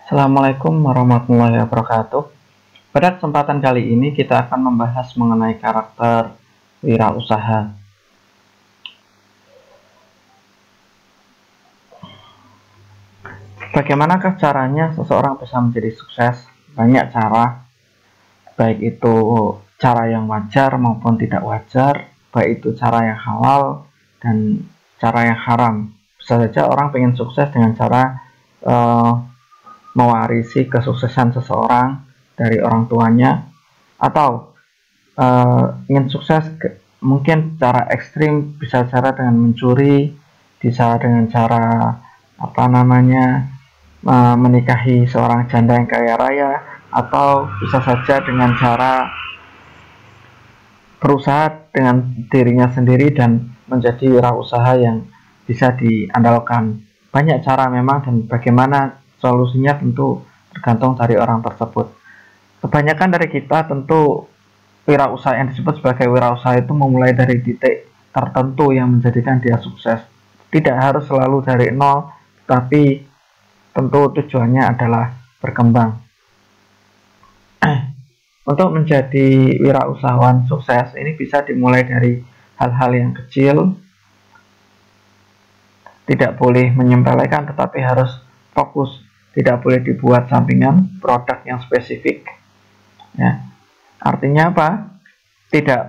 Assalamualaikum warahmatullahi wabarakatuh. Pada kesempatan kali ini kita akan membahas mengenai karakter wirausaha. Bagaimanakah caranya seseorang bisa menjadi sukses? Banyak cara, baik itu cara yang wajar maupun tidak wajar, baik itu cara yang halal dan cara yang haram. Bisa saja orang ingin sukses dengan cara mewarisi kesuksesan seseorang dari orang tuanya, atau ingin sukses mungkin secara ekstrim, bisa cara dengan mencuri, bisa dengan cara menikahi seorang janda yang kaya raya, atau bisa saja dengan cara berusaha dengan dirinya sendiri dan menjadi wirausaha yang bisa diandalkan. Banyak cara memang, dan bagaimana solusinya tentu tergantung dari orang tersebut. Kebanyakan dari kita tentu wirausaha yang disebut sebagai wirausaha itu memulai dari titik tertentu yang menjadikan dia sukses. Tidak harus selalu dari nol, tapi tentu tujuannya adalah berkembang. Untuk menjadi wirausahawan sukses ini bisa dimulai dari hal-hal yang kecil, tidak boleh menyepelekan tetapi harus fokus, tidak boleh dibuat sampingan produk yang spesifik. Ya. Artinya apa? Tidak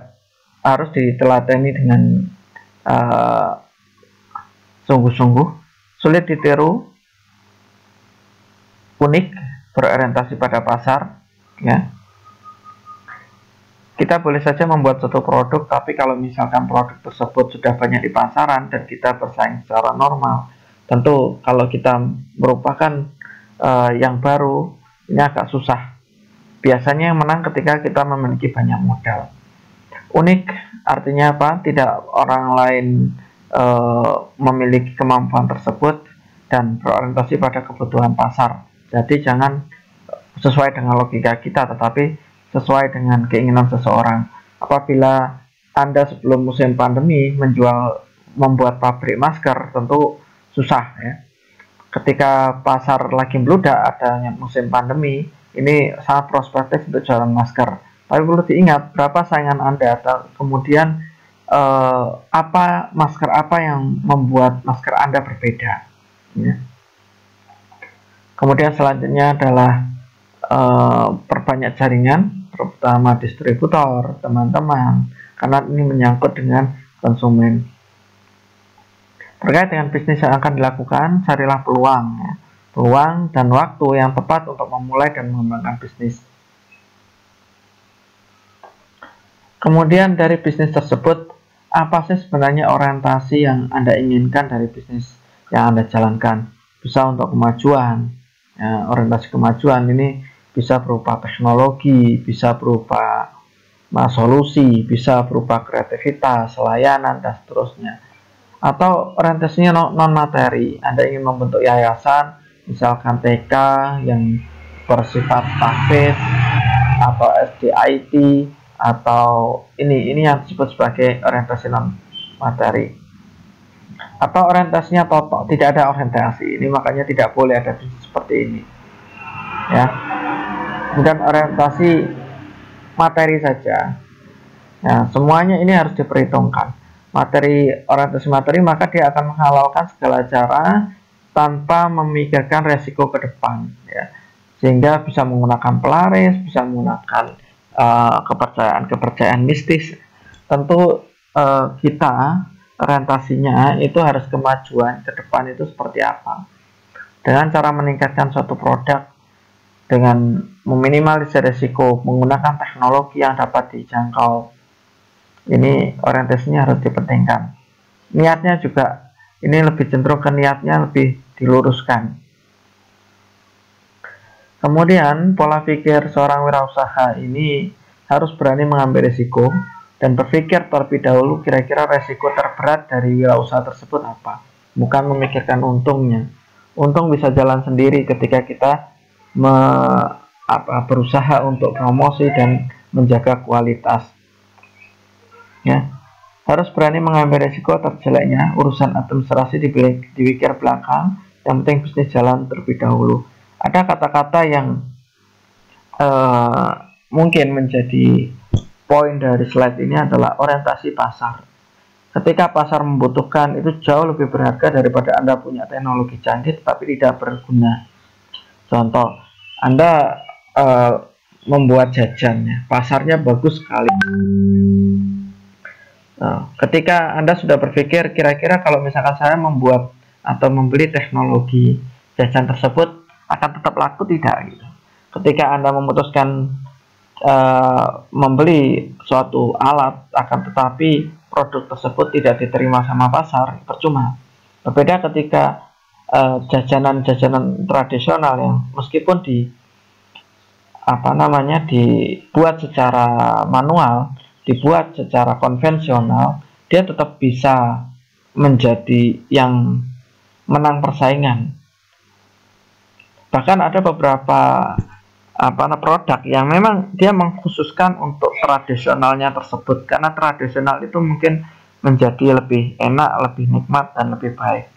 harus diteladani dengan sungguh-sungguh, sulit ditiru, unik, berorientasi pada pasar. Ya. Kita boleh saja membuat suatu produk, tapi kalau misalkan produk tersebut sudah banyak di pasaran dan kita bersaing secara normal, tentu kalau kita merupakan yang baru, ini agak susah. Biasanya yang menang ketika kita memiliki banyak modal. Unik artinya apa? Tidak orang lain memiliki kemampuan tersebut dan berorientasi pada kebutuhan pasar. Jadi jangan sesuai dengan logika kita, tetapi sesuai dengan keinginan seseorang. Apabila Anda sebelum musim pandemi membuat pabrik masker, tentu susah ya. Ketika pasar lagi meludak, adanya musim pandemi, ini sangat prospektif untuk jualan masker. Tapi perlu diingat berapa saingan Anda, kemudian masker apa yang membuat masker Anda berbeda. Ya. Kemudian selanjutnya adalah perbanyak jaringan, terutama distributor, teman-teman, karena ini menyangkut dengan konsumen. Terkait dengan bisnis yang akan dilakukan, carilah peluang dan waktu yang tepat untuk memulai dan mengembangkan bisnis. Kemudian dari bisnis tersebut, apa sih sebenarnya orientasi yang Anda inginkan dari bisnis yang Anda jalankan? Bisa untuk kemajuan, ya, orientasi kemajuan ini bisa berupa teknologi, bisa berupa solusi, bisa berupa kreativitas, layanan, dan seterusnya. Atau orientasinya non-materi, Anda ingin membentuk yayasan, misalkan TK yang bersifat tahfidz, atau SDIT, atau ini yang disebut sebagai orientasi non-materi. Atau orientasinya total, tidak ada orientasi, ini makanya tidak boleh ada bisnis seperti ini. Ya. Kemudian orientasi materi saja. Nah, semuanya ini harus diperhitungkan. Orientasi materi, maka dia akan menghalalkan segala cara tanpa memikirkan resiko ke depan, ya. Sehingga bisa menggunakan pelaris, bisa menggunakan kepercayaan mistis. Tentu kita orientasinya itu harus kemajuan ke depan itu seperti apa. Dengan cara meningkatkan suatu produk, dengan meminimalisir risiko, menggunakan teknologi yang dapat dijangkau. Ini orientasinya harus dipentingkan. Niatnya juga, ini lebih cenderung ke niatnya lebih diluruskan. Kemudian pola pikir seorang wirausaha ini harus berani mengambil risiko dan berpikir terlebih dahulu kira-kira risiko terberat dari wirausaha tersebut apa. Bukan memikirkan untungnya. Untung bisa jalan sendiri ketika kita berusaha untuk promosi dan menjaga kualitas. Ya, harus berani mengambil risiko terjeleknya urusan administrasi dipikir belakang. Yang penting bisnis jalan terlebih dahulu. Ada kata-kata yang mungkin menjadi poin dari slide ini adalah orientasi pasar. Ketika pasar membutuhkan, itu jauh lebih berharga daripada Anda punya teknologi canggih tapi tidak berguna. Contoh, Anda membuat jajannya, pasarnya bagus sekali. Ketika Anda sudah berpikir, kira-kira kalau misalkan saya membuat atau membeli teknologi jajan tersebut akan tetap laku tidak? Gitu. Ketika Anda memutuskan membeli suatu alat, akan tetapi produk tersebut tidak diterima sama pasar, percuma. Berbeda ketika jajanan-jajanan tradisional yang meskipun dibuat secara manual, dibuat secara konvensional, dia tetap bisa menjadi yang menang persaingan. Bahkan ada beberapa produk yang memang dia mengkhususkan untuk tradisionalnya tersebut, karena tradisional itu mungkin menjadi lebih enak, lebih nikmat, dan lebih baik.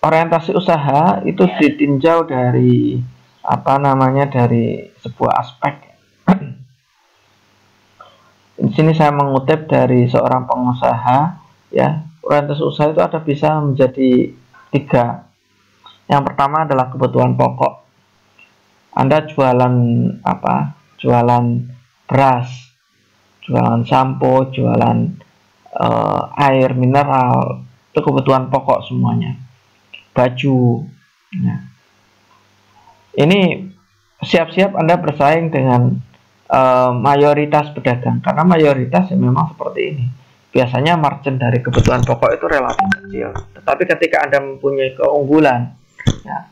Orientasi usaha itu ditinjau dari dari sebuah aspek. Di sini saya mengutip dari seorang pengusaha, ya. Orientasi usaha itu ada bisa menjadi 3. Yang pertama adalah kebutuhan pokok. Anda jualan Jualan beras, jualan sampo, jualan air mineral, itu kebutuhan pokok semuanya. Baju. Nah, ini siap-siap Anda bersaing dengan mayoritas pedagang, karena mayoritas ya memang seperti ini. Biasanya margin dari kebutuhan pokok itu relatif kecil. Tetapi ketika Anda mempunyai keunggulan,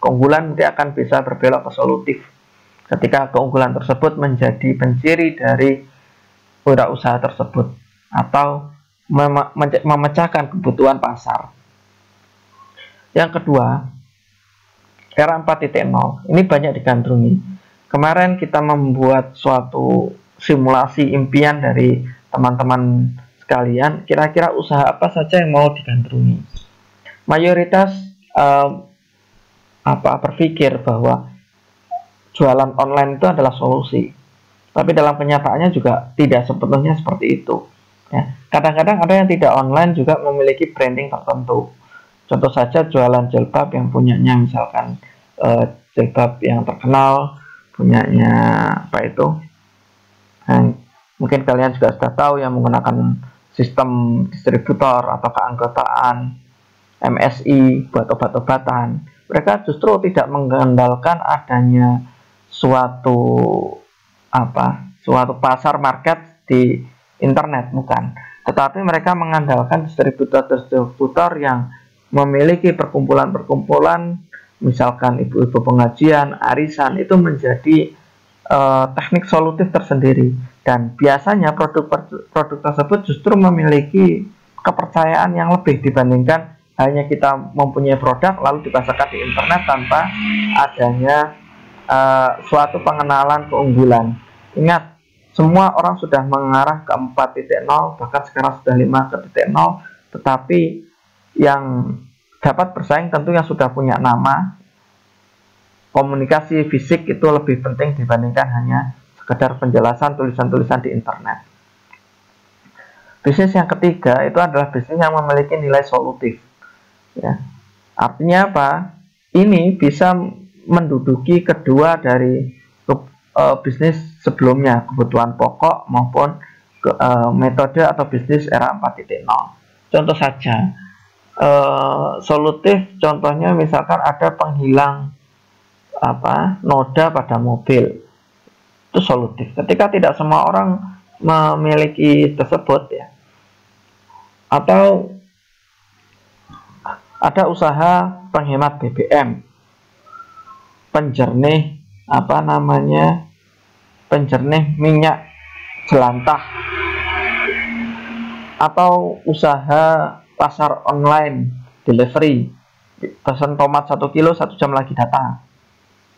keunggulan dia akan bisa berbelok ke solutif ketika keunggulan tersebut menjadi penciri dari wirausaha tersebut atau memecahkan kebutuhan pasar. Yang kedua, era 4.0 ini banyak digandrungi. Kemarin kita membuat suatu simulasi impian dari teman-teman sekalian, kira-kira usaha apa saja yang mau digandrungi. Mayoritas berpikir bahwa jualan online itu adalah solusi, tapi dalam kenyataannya juga tidak sepenuhnya seperti itu. Ya, kadang-kadang ada yang tidak online juga memiliki branding tertentu. Contoh saja jualan jilbab yang punyanya misalkan jilbab yang terkenal, punyanya mungkin kalian juga sudah tahu yang menggunakan sistem distributor atau keanggotaan MSI buat obat-obatan. Mereka justru tidak mengandalkan adanya suatu pasar market di internet, bukan. Tetapi mereka mengandalkan distributor yang memiliki perkumpulan-perkumpulan, misalkan ibu-ibu pengajian, arisan, itu menjadi teknik solutif tersendiri. Dan biasanya produk tersebut justru memiliki kepercayaan yang lebih dibandingkan hanya kita mempunyai produk lalu dipasarkan di internet tanpa adanya suatu pengenalan keunggulan. Ingat, semua orang sudah mengarah ke 4.0, bahkan sekarang sudah 5.0, tetapi yang dapat bersaing tentu yang sudah punya nama. Komunikasi fisik itu lebih penting dibandingkan hanya sekedar penjelasan tulisan-tulisan di internet. Bisnis yang ketiga itu adalah bisnis yang memiliki nilai solutif. Ya. Artinya apa? Ini bisa menduduki kedua dari bisnis sebelumnya, kebutuhan pokok maupun metode atau bisnis era 4.0. Contoh saja, solutif contohnya misalkan ada penghilang noda pada mobil, itu solutif. Ketika tidak semua orang memiliki tersebut, ya. Atau ada usaha penghemat BBM, penjernih minyak jelantah, atau usaha pasar online delivery, pesan tomat 1 kilo 1 jam lagi datang,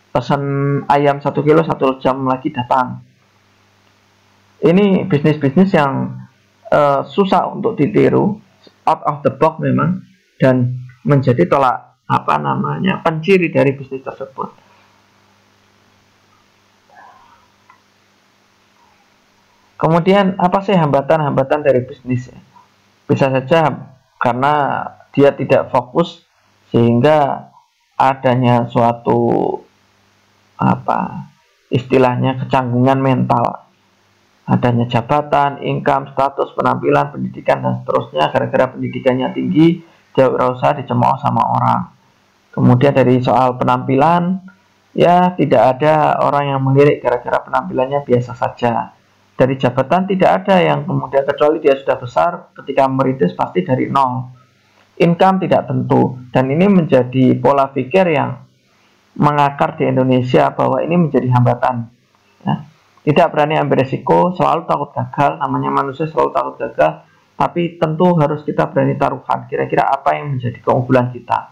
pesan ayam 1 kilo 1 jam lagi datang. Ini bisnis-bisnis yang susah untuk ditiru, out of the box memang, dan menjadi tolak penciri dari bisnis tersebut. Kemudian apa sih hambatan-hambatan dari bisnis? Bisa saja karena dia tidak fokus sehingga adanya suatu istilahnya kecanggungan mental, adanya jabatan, income, status, penampilan, pendidikan dan seterusnya. Gara-gara pendidikannya tinggi, dia berusaha dicemooh sama orang. Kemudian dari soal penampilan, ya tidak ada orang yang melirik gara-gara penampilannya biasa saja. Dari jabatan tidak ada yang kemudian, kecuali dia sudah besar, ketika merintis pasti dari nol. Income tidak tentu, dan ini menjadi pola pikir yang mengakar di Indonesia bahwa ini menjadi hambatan. Ya. Tidak berani ambil resiko, selalu takut gagal. Namanya manusia selalu takut gagal, tapi tentu harus kita berani taruhan. Kira-kira apa yang menjadi keunggulan kita?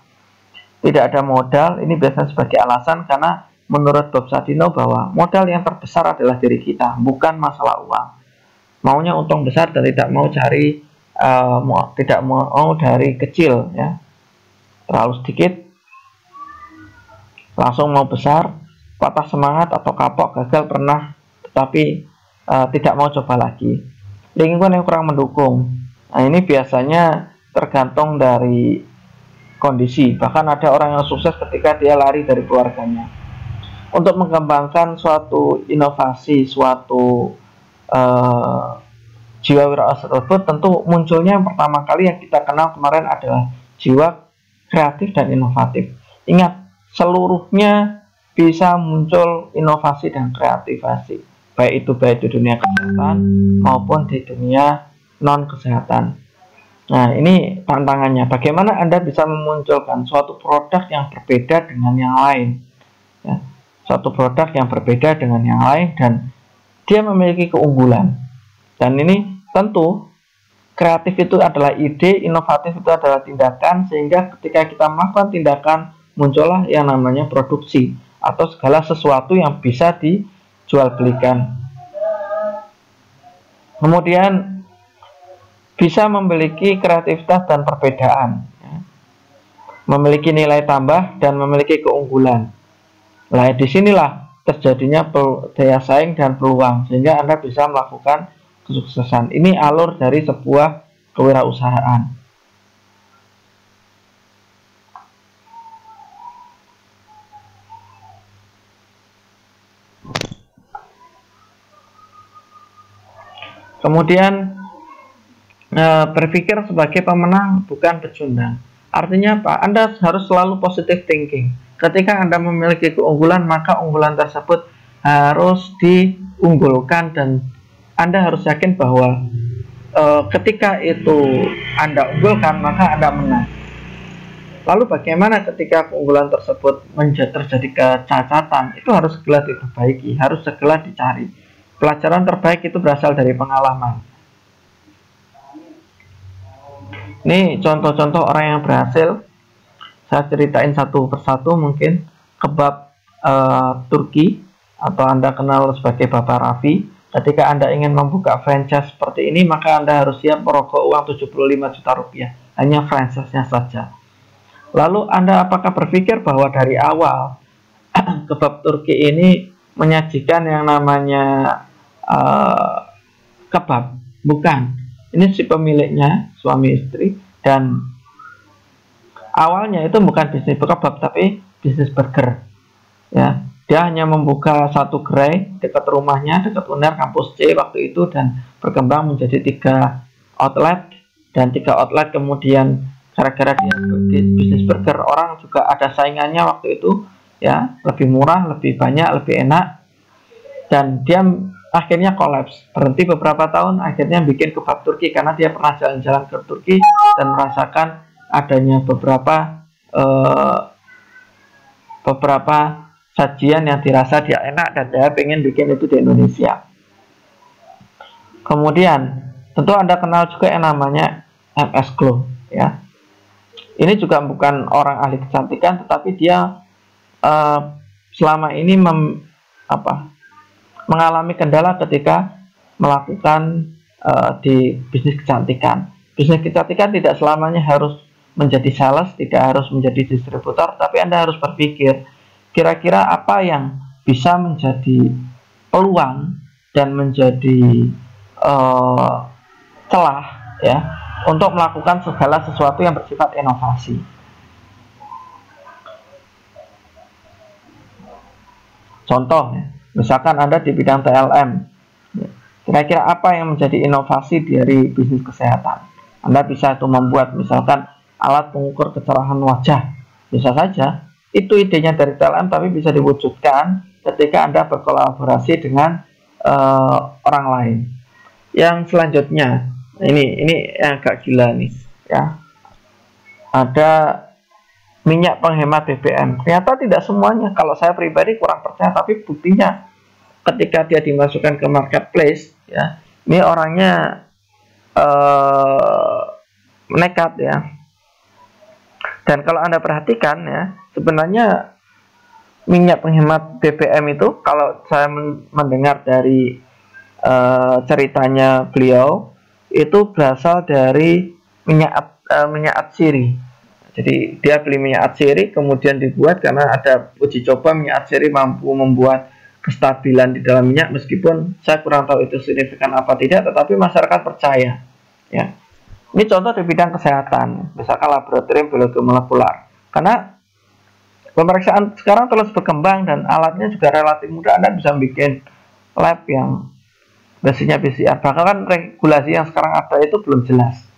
Tidak ada modal, ini biasanya sebagai alasan karena menurut Bob Sadino bahwa modal yang terbesar adalah diri kita, bukan masalah uang. Maunya untung besar dan tidak mau cari tidak mau dari kecil, ya. Terlalu sedikit langsung mau besar, patah semangat atau kapok, gagal pernah, tetapi tidak mau coba lagi. Lingkungan yang kurang mendukung. Nah, ini biasanya tergantung dari kondisi. Bahkan ada orang yang sukses ketika dia lari dari keluarganya. Untuk mengembangkan suatu inovasi, suatu jiwa wirausaha tersebut, tentu munculnya yang pertama kali yang kita kenal kemarin adalah jiwa kreatif dan inovatif. Ingat, seluruhnya bisa muncul inovasi dan kreativasi, baik di dunia kesehatan maupun di dunia non kesehatan. Nah, ini tantangannya, bagaimana Anda bisa memunculkan suatu produk yang berbeda dengan yang lain, ya. Suatu produk yang berbeda dengan yang lain dan dia memiliki keunggulan. Dan ini tentu kreatif itu adalah ide, inovatif itu adalah tindakan, sehingga ketika kita melakukan tindakan muncullah yang namanya produksi atau segala sesuatu yang bisa dijual belikan. Kemudian bisa memiliki kreativitas dan perbedaan, ya. Memiliki nilai tambah dan memiliki keunggulan. Nah, disinilah terjadinya daya saing dan peluang, sehingga Anda bisa melakukan kesuksesan. Ini alur dari sebuah kewirausahaan. Kemudian berpikir sebagai pemenang, bukan pecundang. Artinya apa? Anda harus selalu positive thinking. Ketika Anda memiliki keunggulan, maka unggulan tersebut harus diunggulkan dan Anda harus yakin bahwa ketika itu Anda unggulkan, maka Anda menang. Lalu bagaimana ketika keunggulan tersebut terjadi kecacatan? Itu harus segera diperbaiki, harus segera dicari. Pelajaran terbaik itu berasal dari pengalaman. Ini contoh-contoh orang yang berhasil. Saya ceritain satu persatu mungkin. Kebab Turki, atau Anda kenal sebagai Bapak Raffi. Ketika Anda ingin membuka franchise seperti ini, maka Anda harus siap merogoh uang 75 juta rupiah. Hanya franchise-nya saja. Lalu Anda apakah berpikir bahwa dari awal kebab Turki ini menyajikan yang namanya kebab? Bukan. Ini si pemiliknya, suami istri, dan awalnya itu bukan bisnis kebab tapi bisnis burger, ya. Dia hanya membuka satu gerai dekat rumahnya, dekat UNER kampus C waktu itu, dan berkembang menjadi 3 outlet, dan 3 outlet kemudian gara-gara dia bisnis burger, orang juga ada saingannya waktu itu, ya, lebih murah, lebih banyak, lebih enak, dan dia akhirnya kolaps, berhenti beberapa tahun, akhirnya bikin kebab Turki karena dia pernah jalan-jalan ke Turki dan merasakan adanya beberapa sajian yang dirasa dia enak dan dia pengen bikin itu di Indonesia. Kemudian tentu Anda kenal juga yang namanya MS Glow, ya. Ini juga bukan orang ahli kecantikan, tetapi dia selama ini mengalami kendala ketika melakukan di bisnis kecantikan. Bisnis kecantikan tidak selamanya harus menjadi sales, tidak harus menjadi distributor, tapi Anda harus berpikir kira-kira apa yang bisa menjadi peluang dan menjadi celah ya untuk melakukan segala sesuatu yang bersifat inovasi. Contoh, misalkan Anda di bidang TLM, kira-kira apa yang menjadi inovasi dari bisnis kesehatan? Anda bisa itu membuat misalkan alat pengukur kecerahan wajah, bisa saja itu idenya dari TLM, tapi bisa diwujudkan ketika Anda berkolaborasi dengan orang lain. Yang selanjutnya, ini agak gila nih, ya. Ada minyak penghemat BBM. Ternyata tidak semuanya. Kalau saya pribadi kurang percaya, tapi buktinya ketika dia dimasukkan ke marketplace, ya, ini orangnya nekat ya. Dan kalau Anda perhatikan ya, sebenarnya minyak penghemat BBM itu, kalau saya mendengar dari ceritanya beliau, itu berasal dari minyak atsiri. Jadi dia beli minyak atsiri, kemudian dibuat karena ada uji coba minyak atsiri mampu membuat kestabilan di dalam minyak, meskipun saya kurang tahu itu signifikan apa tidak, tetapi masyarakat percaya. Ya, ini contoh di bidang kesehatan, misalkan laboratorium biologi molekular. Karena pemeriksaan sekarang terus berkembang dan alatnya juga relatif mudah. Anda bisa bikin lab yang basisnya PCR. Bahkan kan regulasi yang sekarang ada itu belum jelas.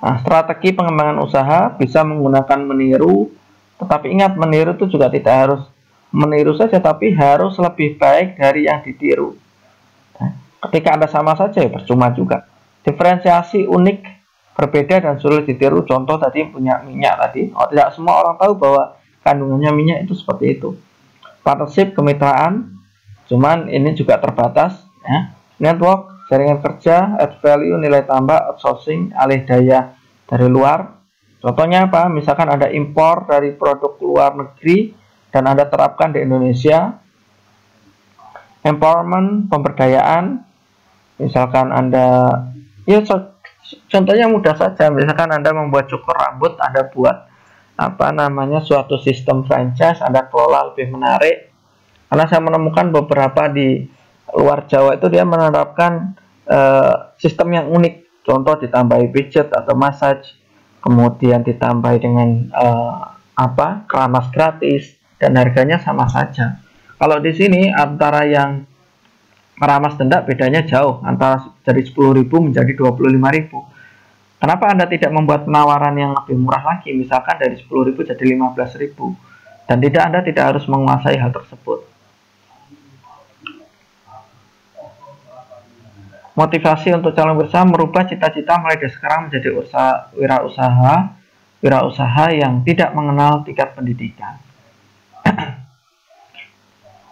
Nah, strategi pengembangan usaha bisa menggunakan meniru, tetapi ingat, meniru itu juga tidak harus meniru saja, tapi harus lebih baik dari yang ditiru. Nah, ketika Anda sama saja ya percuma juga. Diferensiasi unik, berbeda dan sulit ditiru. Contoh tadi punya minyak tadi, tidak semua orang tahu bahwa kandungannya minyak itu seperti itu. Partnership, kemitraan, cuman ini juga terbatas ya. Network, jaringan kerja, add value, nilai tambah, outsourcing, alih daya dari luar. Contohnya apa? Misalkan ada impor dari produk luar negeri dan Anda terapkan di Indonesia. Empowerment, pemberdayaan, misalkan Anda, ya contohnya mudah saja, misalkan Anda membuat cukur rambut, Anda buat suatu sistem franchise, Anda kelola lebih menarik. Karena saya menemukan beberapa di luar Jawa itu dia menerapkan sistem yang unik. Contoh ditambahi pijat atau massage, kemudian ditambahi dengan keramas gratis, dan harganya sama saja. Kalau di sini antara yang meramas denda bedanya jauh, antara dari 10.000 menjadi 25.000. Kenapa Anda tidak membuat penawaran yang lebih murah lagi, misalkan dari 10.000 jadi 15.000, dan Anda tidak harus menguasai hal tersebut. Motivasi untuk calon berusaha merubah cita-cita mulai dari sekarang menjadi wirausaha yang tidak mengenal tingkat pendidikan.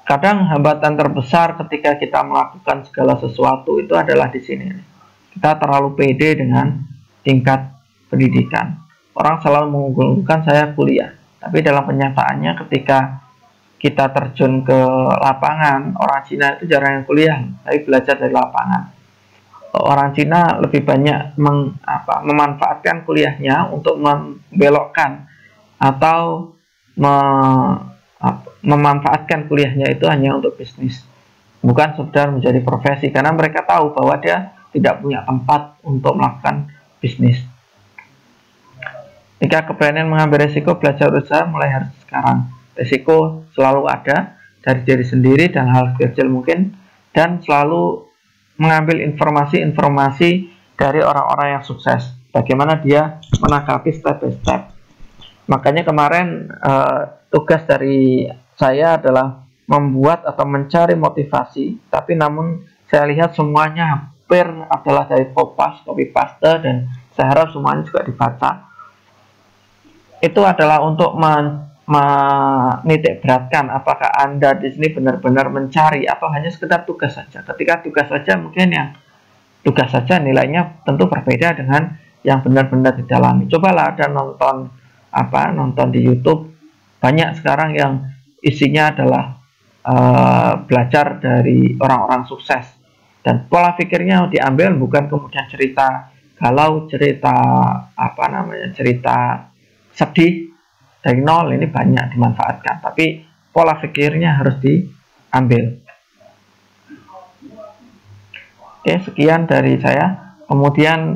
Kadang hambatan terbesar ketika kita melakukan segala sesuatu itu adalah di sini. Kita terlalu pede dengan tingkat pendidikan. Orang selalu mengunggulkan saya kuliah, tapi dalam kenyataannya ketika kita terjun ke lapangan, orang Cina itu jarang yang kuliah, tapi belajar dari lapangan. Orang Cina lebih banyak memanfaatkan kuliahnya untuk membelokkan atau memanfaatkan kuliahnya itu hanya untuk bisnis, bukan sekedar menjadi profesi, karena mereka tahu bahwa dia tidak punya tempat untuk melakukan bisnis. Jika keberanian mengambil resiko, belajar usaha mulai harus sekarang. Resiko selalu ada dari diri sendiri dan hal kecil mungkin, dan selalu mengambil informasi-informasi dari orang-orang yang sukses, bagaimana dia menangkapi step by step. Makanya kemarin tugas dari saya adalah membuat atau mencari motivasi, tapi namun saya lihat semuanya hampir adalah dari copy paste, dan saya harap semuanya juga dibaca. Itu adalah untuk menitik beratkan apakah Anda di sini benar-benar mencari atau hanya sekedar tugas saja. Ketika tugas saja, mungkin yang tugas saja nilainya tentu berbeda dengan yang benar-benar didalami. Cobalah Anda nonton di YouTube, banyak sekarang yang isinya adalah belajar dari orang-orang sukses, dan pola pikirnya diambil, bukan kemudian cerita galau, cerita cerita sedih dari nol. Ini banyak dimanfaatkan, tapi pola pikirnya harus diambil. Oke, sekian dari saya. Kemudian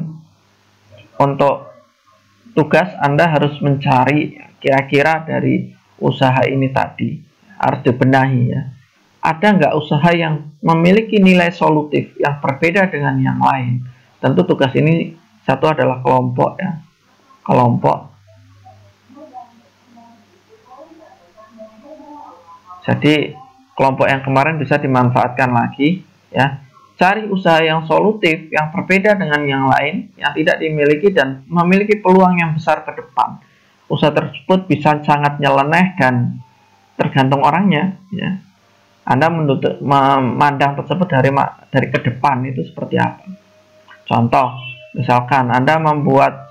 untuk tugas, Anda harus mencari kira-kira dari usaha ini tadi, harus dibenahi ya. Ada nggak usaha yang memiliki nilai solutif yang berbeda dengan yang lain? Tentu tugas ini satu adalah kelompok ya, kelompok. Jadi kelompok yang kemarin bisa dimanfaatkan lagi ya. Cari usaha yang solutif, yang berbeda dengan yang lain, yang tidak dimiliki dan memiliki peluang yang besar ke depan. Usaha tersebut bisa sangat nyeleneh dan tergantung orangnya ya. Anda memandang tersebut dari ke depan itu seperti apa. Contoh, misalkan Anda membuat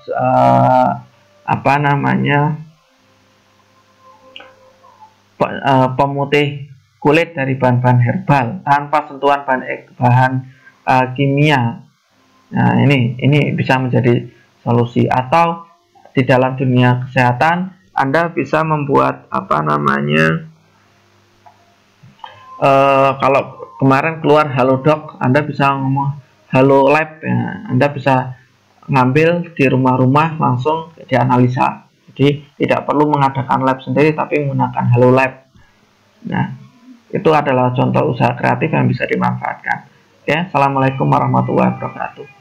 pemutih kulit dari bahan-bahan herbal tanpa sentuhan bahan kimia. Nah, ini bisa menjadi solusi. Atau di dalam dunia kesehatan, Anda bisa membuat kalau kemarin keluar Halodoc, Anda bisa ngomong Halo Lab ya. Anda bisa ngambil di rumah-rumah langsung dianalisa. Jadi tidak perlu mengadakan lab sendiri, tapi menggunakan Halo Lab. Nah, itu adalah contoh usaha kreatif yang bisa dimanfaatkan. Oke, assalamualaikum warahmatullahi wabarakatuh.